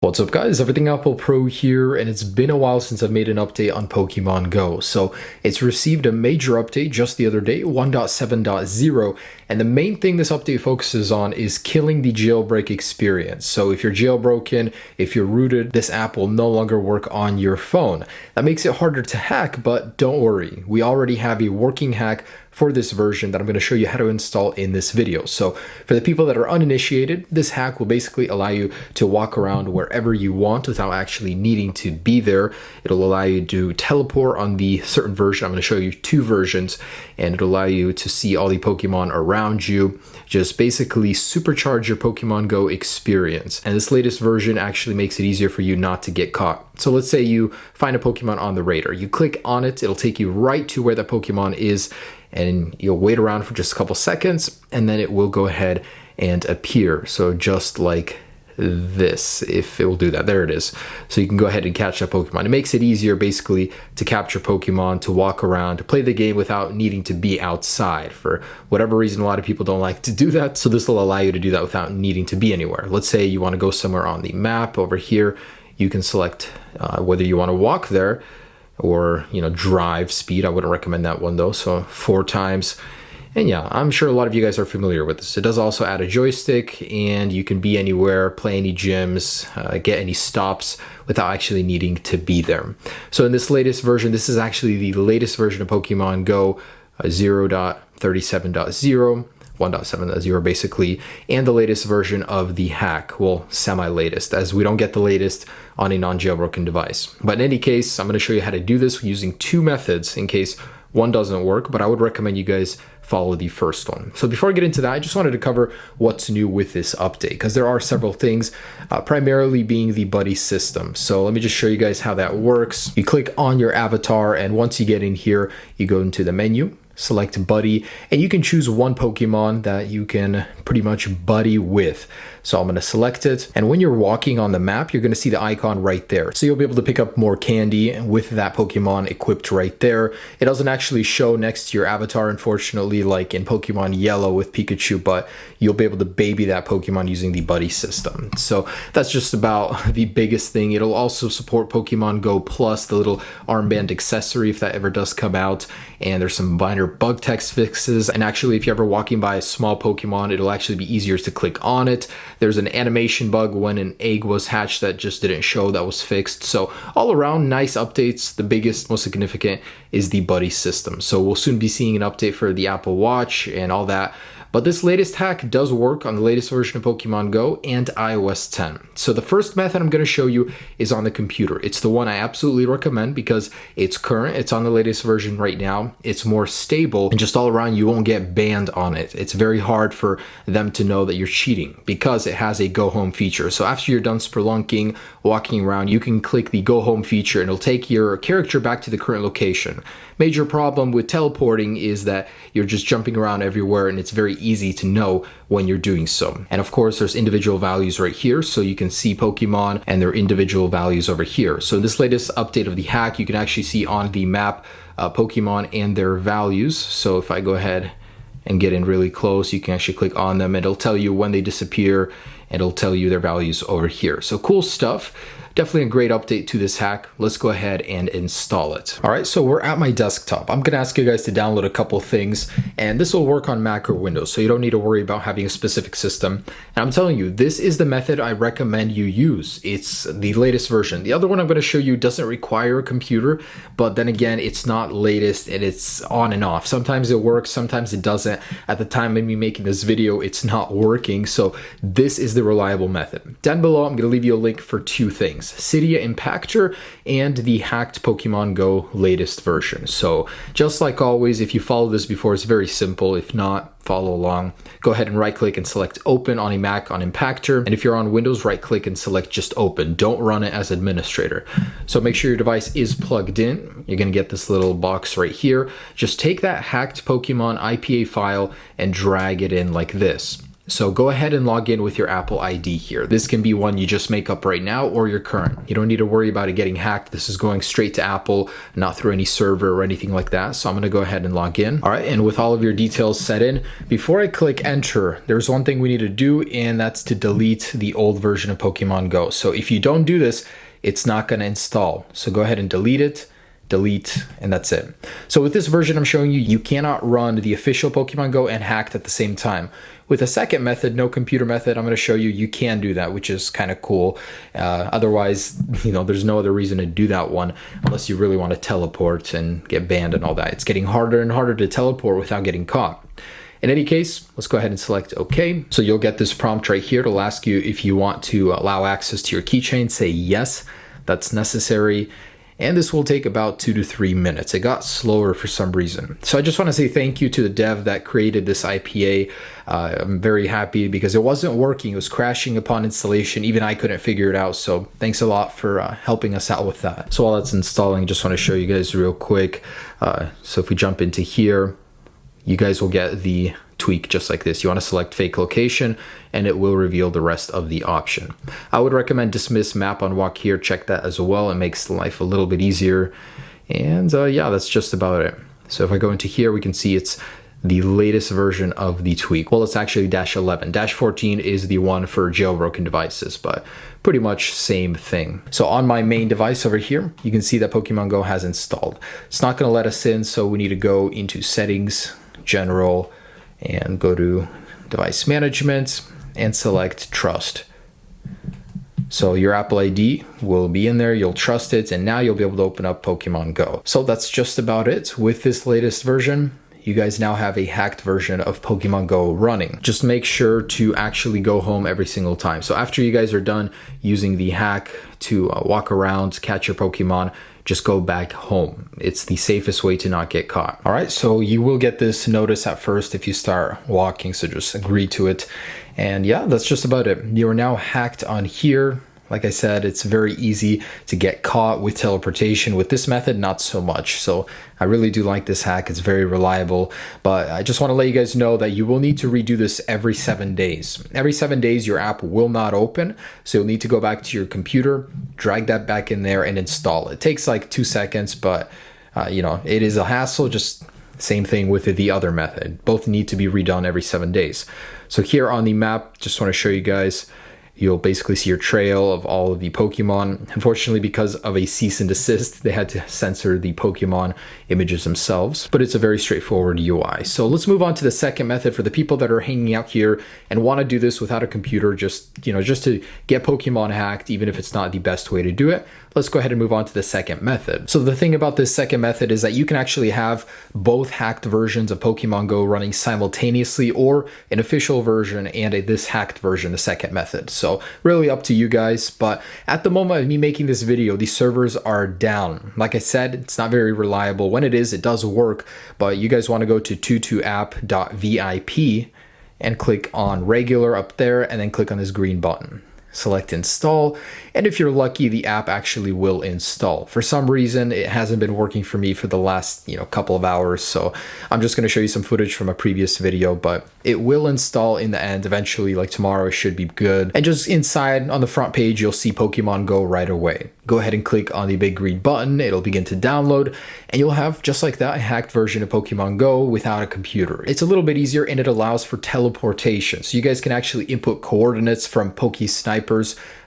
What's up guys, Everything Apple Pro here, and it's been a while since I've made an update on Pokemon Go. So it's received a major update just the other day, 1.7.0, and the main thing this update focuses on is killing the jailbreak experience. So if you're jailbroken, if you're rooted, this app will no longer work on your phone. That makes it harder to hack, but don't worry, we already have a working hack for this version that I'm going to show you how to install in this video. So for the people that are uninitiated, this hack will basically allow you to walk around wherever you want without actually needing to be there. It'll allow you to teleport on the certain version. I'm going to show you two versions, and it'll allow you to see all the Pokemon around you. Just basically supercharge your Pokemon Go experience. And this latest version actually makes it easier for you not to get caught. So let's say you find a Pokemon on the radar. You click on it, it'll take you right to where that Pokemon is, and you'll wait around for just a couple seconds, and then it will go ahead and appear. So just like this, if it will do that, there it is. So you can go ahead and catch that Pokemon. It makes it easier basically to capture Pokemon, to walk around, to play the game without needing to be outside. For whatever reason, a lot of people don't like to do that. So this will allow you to do that without needing to be anywhere. Let's say you want to go somewhere on the map over here. You can select whether you want to walk there or, drive speed. I wouldn't recommend that one though. So 4 times. And yeah, I'm sure a lot of you guys are familiar with this. It does also add a joystick, and you can be anywhere, play any gyms, get any stops without actually needing to be there. So in this latest version, this is actually the latest version of Pokemon Go 0.37.0. 1.7.0 basically, and the latest version of the hack, well, semi-latest, as we don't get the latest on a non-jailbroken device. But in any case, I'm going to show you how to do this using 2 methods in case one doesn't work, but I would recommend you guys follow the first one. So before I get into that, I just wanted to cover what's new with this update, because there are several things, primarily being the buddy system. So let me just show you guys how that works. You click on your avatar, and once you get in here, you go into the menu, select buddy, and you can choose one Pokemon that you can pretty much buddy with. So I'm going to select it, and when you're walking on the map, you're going to see the icon right there. So you'll be able to pick up more candy with that Pokemon equipped right there. It doesn't actually show next to your avatar, unfortunately, like in Pokemon Yellow with Pikachu, but you'll be able to baby that Pokemon using the buddy system. So that's just about the biggest thing. It'll also support Pokemon Go Plus, the little armband accessory, if that ever does come out. And there's some minor bug text fixes. And actually, if you're ever walking by a small Pokemon, it'll actually be easier to click on it. There's an animation bug when an egg was hatched that just didn't show, that was fixed. So all around, nice updates. The biggest, most significant is the buddy system. So we'll soon be seeing an update for the Apple Watch and all that. But this latest hack does work on the latest version of Pokemon Go and iOS 10. So the first method I'm going to show you is on the computer. It's the one I absolutely recommend because it's current, it's on the latest version right now, it's more stable, and just all around you won't get banned on it. It's very hard for them to know that you're cheating because it has a go home feature. So after you're done spelunking, walking around, you can click the go home feature and it'll take your character back to the current location. Major problem with teleporting is that you're just jumping around everywhere, and it's very easy to know when you're doing so. And of course, there's individual values right here, so you can see Pokemon and their individual values over here. So in this latest update of the hack, you can actually see on the map Pokemon and their values. So if I go ahead and get in really close, you can actually click on them, and it'll tell you when they disappear, and it'll tell you their values over here. So cool stuff. Definitely a great update to this hack. Let's go ahead and install it. All right, so we're at my desktop. I'm gonna ask you guys to download a couple things, and this will work on Mac or Windows, so you don't need to worry about having a specific system. And I'm telling you, this is the method I recommend you use. It's the latest version. The other one I'm gonna show you doesn't require a computer, but then again, it's not latest, and it's on and off. Sometimes it works, sometimes it doesn't. At the time of me making this video, it's not working, so this is the reliable method. Down below, I'm gonna leave you a link for 2 things. Cydia Impactor and the hacked Pokemon Go latest version. So just like always, if you followed this before, it's very simple. If not, follow along. Go ahead and right click and select open on a Mac on Impactor. And if you're on Windows, right click and select just open. Don't run it as administrator. So make sure your device is plugged in. You're going to get this little box right here. Just take that hacked Pokemon IPA file and drag it in like this. So go ahead and log in with your Apple ID here. This can be one you just make up right now or your current. You don't need to worry about it getting hacked. This is going straight to Apple, not through any server or anything like that. So I'm gonna go ahead and log in. All right, and with all of your details set in, before I click enter, there's one thing we need to do, and that's to delete the old version of Pokemon Go. So if you don't do this, it's not gonna install. So go ahead and delete it. Delete, and that's it. So with this version I'm showing you, you cannot run the official Pokemon Go and hacked at the same time. With a second method, no computer method, I'm going to show you, you can do that, which is kind of cool. Otherwise, there's no other reason to do that one unless you really want to teleport and get banned and all that. It's getting harder and harder to teleport without getting caught. In any case, let's go ahead and select OK. So you'll get this prompt right here. It'll ask you if you want to allow access to your keychain. Say yes, that's necessary. And this will take about 2 to 3 minutes. It got slower for some reason. So I just want to say thank you to the dev that created this IPA. I'm very happy because it wasn't working. It was crashing upon installation. Even I couldn't figure it out. So thanks a lot for helping us out with that. So while that's installing, just want to show you guys real quick. So if we jump into here, you guys will get the tweak just like this. You want to select fake location and it will reveal the rest of the option. I would recommend dismiss map unwalk here. Check that as well. It makes life a little bit easier. And yeah, that's just about it. So if I go into here, we can see it's the latest version of the tweak. Well, it's actually -11. -14 is the one for jailbroken devices, but pretty much same thing. So on my main device over here, you can see that Pokemon Go has installed. It's not going to let us in, so we need to go into settings, general, and go to device management and select trust. So your Apple ID will be in there, you'll trust it, and now you'll be able to open up Pokemon Go. So that's just about it. With this latest version, you guys now have a hacked version of Pokemon Go running. Just make sure to actually go home every single time. So after you guys are done using the hack to walk around, catch your Pokemon, just go back home. It's the safest way to not get caught. All right, so you will get this notice at first if you start walking, so just agree to it. And yeah, that's just about it. You are now hacked on here. Like I said, it's very easy to get caught with teleportation. With this method, not so much. So I really do like this hack. It's very reliable. But I just want to let you guys know that you will need to redo this every 7 days. Every 7 days, your app will not open. So you'll need to go back to your computer, drag that back in there, and install it. It takes like 2 seconds, but it is a hassle. Just same thing with the other method. Both need to be redone every 7 days. So here on the map, just want to show you guys, you'll basically see your trail of all of the Pokemon. Unfortunately, because of a cease and desist, they had to censor the Pokemon images themselves, but it's a very straightforward UI. So let's move on to the second method for the people that are hanging out here and want to do this without a computer, just to get Pokemon hacked, even if it's not the best way to do it. Let's go ahead and move on to the second method. So the thing about this second method is that you can actually have both hacked versions of Pokemon Go running simultaneously, or an official version and this hacked version, the second method. So really up to you guys. But at the moment of me making this video, the servers are down. Like I said, it's not very reliable. When it is, it does work, but you guys want to go to tutuapp.vip and click on regular up there, and then click on this green button. Select install, and if you're lucky, the app actually will install. For some reason, it hasn't been working for me for the last couple of hours, so I'm just going to show you some footage from a previous video, but it will install in the end. Eventually, like tomorrow, it should be good. And just inside on the front page, you'll see Pokemon Go right away. Go ahead and click on the big green button. It'll begin to download, and you'll have, just like that, a hacked version of Pokemon Go without a computer. It's a little bit easier, and it allows for teleportation. So you guys can actually input coordinates from Snipers.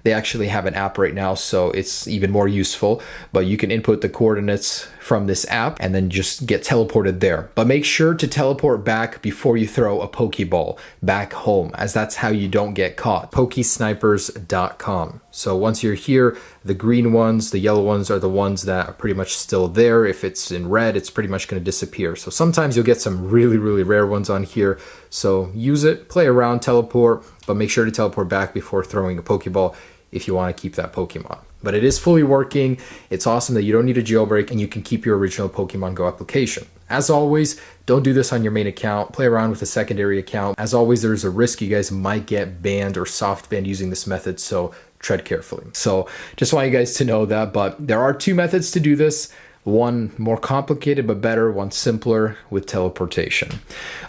They actually have an app right now, so it's even more useful. But you can input the coordinates from this app and then just get teleported there. But make sure to teleport back before you throw a Pokeball back home, as that's how you don't get caught. Pokesnipers.com. So once you're here, the green ones, the yellow ones are the ones that are pretty much still there. If it's in red, it's pretty much going to disappear. So sometimes you'll get some really, really rare ones on here. So use it, play around, teleport, but make sure to teleport back before throwing a Pokeball if you want to keep that Pokemon. But it is fully working. It's awesome that you don't need a jailbreak, and you can keep your original Pokemon Go application. As always, don't do this on your main account. Play around with a secondary account. As always, there's a risk you guys might get banned or soft banned using this method, so tread carefully. So just want you guys to know that, but there are 2 methods to do this. one more complicated but better, one simpler with teleportation.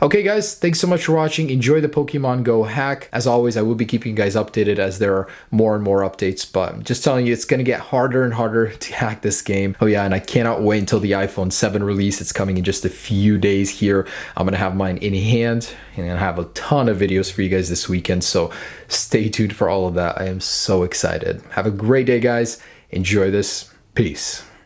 Okay guys, thanks so much for watching. Enjoy the Pokemon Go hack. As always, I will be keeping you guys updated as there are more and more updates, but just telling you, it's going to get harder and harder to hack this game. Oh yeah, and I cannot wait until the iPhone 7 release. It's coming in just a few days here. I'm going to have mine in hand and I have a ton of videos for you guys this weekend, so stay tuned for all of that. I am so excited. Have a great day guys. Enjoy this. Peace.